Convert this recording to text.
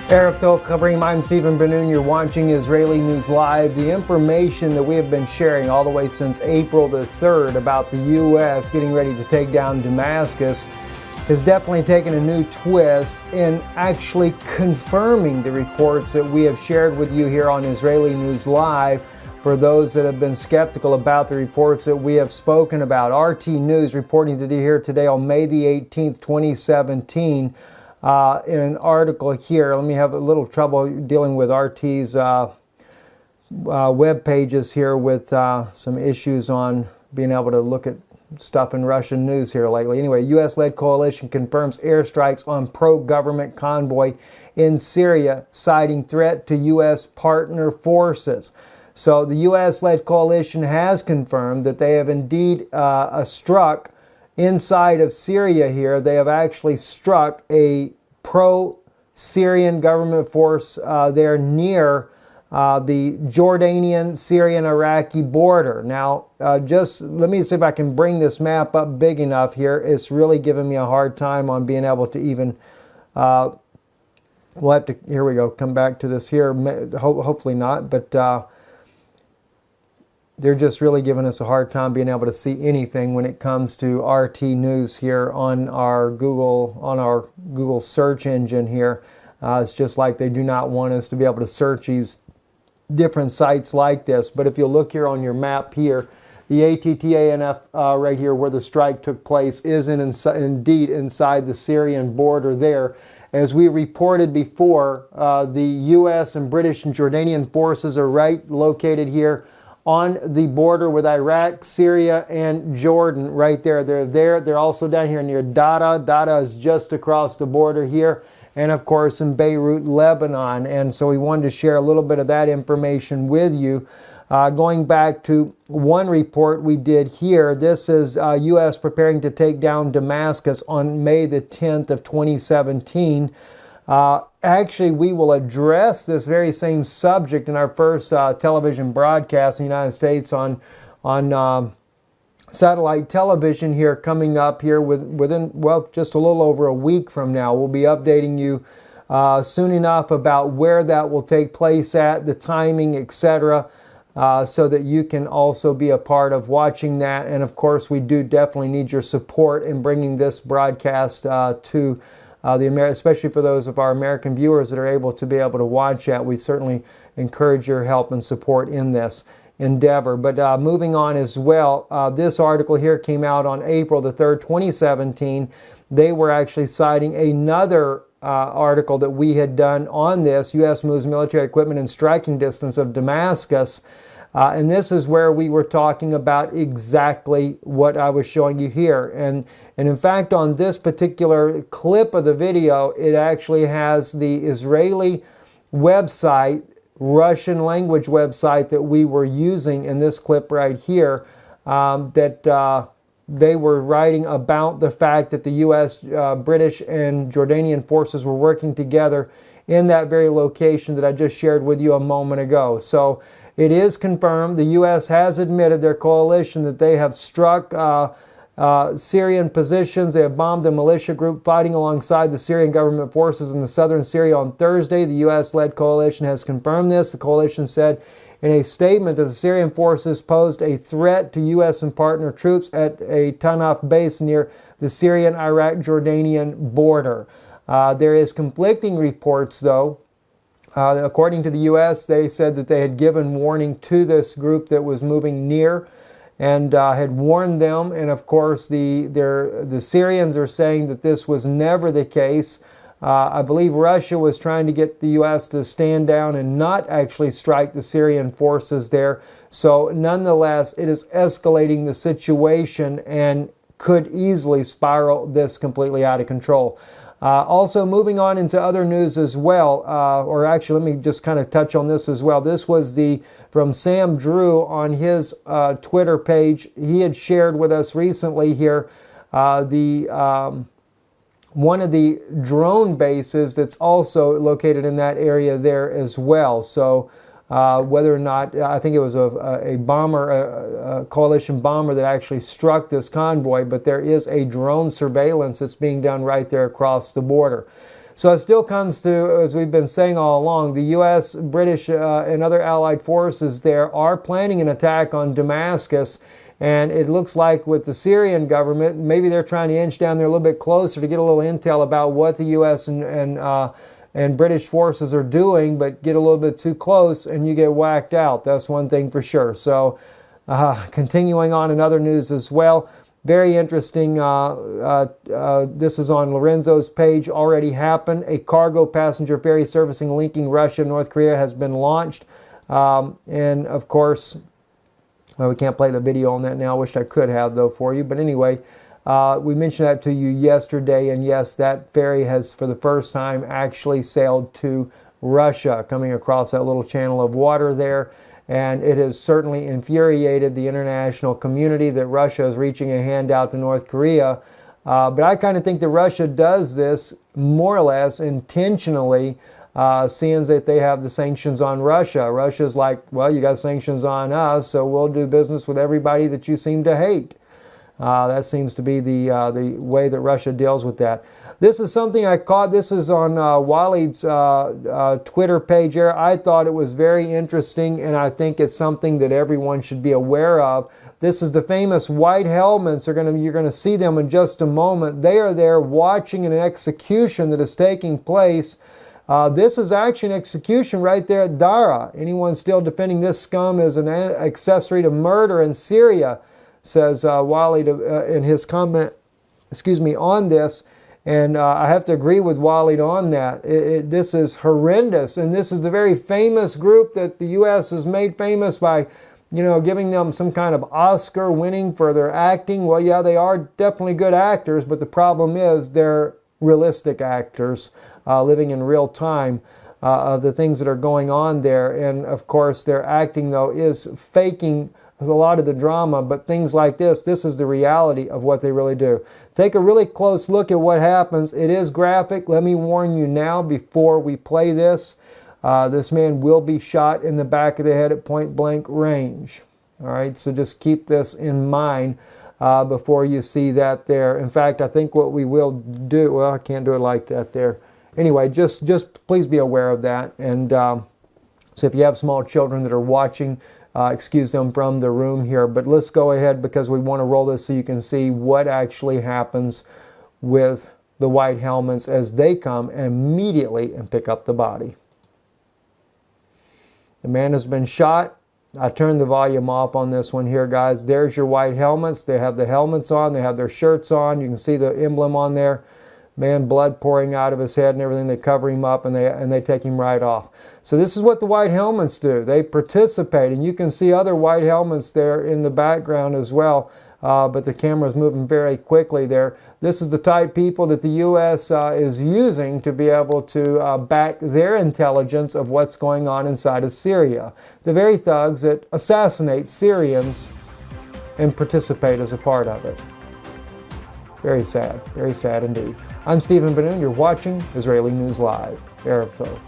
Erev Tov Chavrim, I'm Stephen Ben-Nun. You're watching Israeli News Live. The information that we have been sharing all the way since April the 3rd about the U.S. getting ready to take down Damascus has definitely taken a new twist in actually confirming the reports that we have shared with you here on Israeli News Live. For those that have been skeptical about the reports that we have spoken about, RT News reporting to you here today on May the 18th, 2017. In an article here, let me have a little trouble dealing with RT's web pages here with some issues on being able to look at stuff in Russian news here lately. Anyway, U.S.-led coalition confirms airstrikes on pro-government convoy in Syria, citing threat to U.S. partner forces. So the U.S.-led coalition has confirmed that they have indeed struck inside of Syria here. They have actually struck a pro-Syrian government force there near the Jordanian, Syrian, Iraqi border. Now, just let me see if I can bring this map up big enough here. It's really giving me a hard time on being able to even, we'll have to, here we go, come back to this here, hopefully not, but they're just really giving us a hard time being able to see anything when it comes to RT News here on our Google search engine here. It's just like they do not want us to be able to search these different sites like this. But if you look here on your map here, the ATTANF right here where the strike took place is indeed inside the Syrian border there. As we reported before, the U.S. and British and Jordanian forces are right located here on the border with Iraq, Syria, and Jordan right there. They're there. They're also down here near Dada. Dada is just across the border here. And of course in Beirut, Lebanon. And so we wanted to share a little bit of that information with you. Going back to one report we did here, this is U.S. preparing to take down Damascus on May the 10th of 2017. Actually, we will address this very same subject in our first television broadcast in the United States on satellite television here coming up here within, well, just a little over a week from now. We'll be updating you soon enough about where that will take place at, the timing, etc., so that you can also be a part of watching that. And of course, we do definitely need your support in bringing this broadcast to especially for those of our American viewers that are able to watch that. We certainly encourage your help and support in this endeavor. But moving on as well, this article here came out on April the 3rd, 2017. They were actually citing another article that we had done on this. U.S. moves military equipment in striking distance of Damascus. And this is where we were talking about exactly what I was showing you here. And in fact, on this particular clip of the video, it actually has the Israeli website, Russian language website that we were using in this clip right here, that they were writing about the fact that the U.S., British, and Jordanian forces were working together in that very location that I just shared with you a moment ago. So it is confirmed. The U.S. has admitted, their coalition, that they have struck Syrian positions. They have bombed a militia group fighting alongside the Syrian government forces in the southern Syria on Thursday. The U.S.-led coalition has confirmed this. The coalition said in a statement that the Syrian forces posed a threat to U.S. and partner troops at a Tanaf base near the Syrian-Iraq-Jordanian border. There is conflicting reports, though. According to the U.S., they said that they had given warning to this group that was moving near and had warned them. And of course, the Syrians are saying that this was never the case. I believe Russia was trying to get the U.S. to stand down and not actually strike the Syrian forces there. So nonetheless, it is escalating the situation and could easily spiral this completely out of control. Also moving on into other news as well, or actually let me just kind of touch on this as well. This was from Sam Drew on his Twitter page. He had shared with us recently here one of the drone bases that's also located in that area there as well. So whether or not, I think it was a bomber, a coalition bomber that actually struck this convoy, but there is a drone surveillance that's being done right there across the border. So it still comes to, as we've been saying all along, the U.S., British, and other allied forces there are planning an attack on Damascus. And it looks like with the Syrian government, maybe they're trying to inch down there a little bit closer to get a little intel about what the U.S. and British forces are doing, but get a little bit too close and you get whacked out. That's one thing for sure. So continuing on in other news as well, very interesting. This is on Lorenzo's page. Already happened. A cargo passenger ferry servicing linking Russia and North Korea has been launched. And of course, well, we can't play the video on that now. I wish I could have, though, for you. But anyway, we mentioned that to you yesterday. And yes, that ferry has, for the first time, actually sailed to Russia, coming across that little channel of water there. And it has certainly infuriated the international community that Russia is reaching a hand out to North Korea. But I kind of think that Russia does this more or less intentionally, seeing that they have the sanctions on Russia. Russia's like, well, you got sanctions on us, so we'll do business with everybody that you seem to hate. That seems to be the way that Russia deals with that. This is something I caught. This is on Walid's Twitter page here. I thought it was very interesting, and I think it's something that everyone should be aware of. This is the famous white helmets. You're going to see them in just a moment. They are there watching an execution that is taking place. This is actually an execution right there at Dara. Anyone still defending this scum as an accessory to murder in Syria, says Walid in his comment, on this. And I have to agree with Walid on that. This is horrendous. And this is the very famous group that the U.S. has made famous by, giving them some kind of Oscar winning for their acting. Well, yeah, they are definitely good actors, but the problem is they're realistic actors living in real time of the things that are going on there. And of course, their acting, though, is faking a lot of the drama, but things like this is the reality of what they really do. Take a really close look at what happens. It is graphic. Let me warn you now before we play this. This man will be shot in the back of the head at point blank range. All right, so just keep this in mind before you see that there. In fact, I think what we will do, well, I can't do it like that there. Anyway, just please be aware of that. And so if you have small children that are watching, excuse them from the room here. But let's go ahead because we want to roll this so you can see what actually happens with the white helmets as they come immediately and pick up the body. The man has been shot. I turned the volume off on this one here, guys. There's your white helmets. They have the helmets on. They have their shirts on. You can see the emblem on there. Man, blood pouring out of his head and everything. They cover him up and they take him right off. So this is what the white helmets do. They participate, and you can see other white helmets there in the background as well. But the camera is moving very quickly there. This is the type of people that the U.S. is using to be able to back their intelligence of what's going on inside of Syria. The very thugs that assassinate Syrians and participate as a part of it. Very sad indeed. I'm Stephen Benoon. You're watching Israeli News Live. Erev Tov.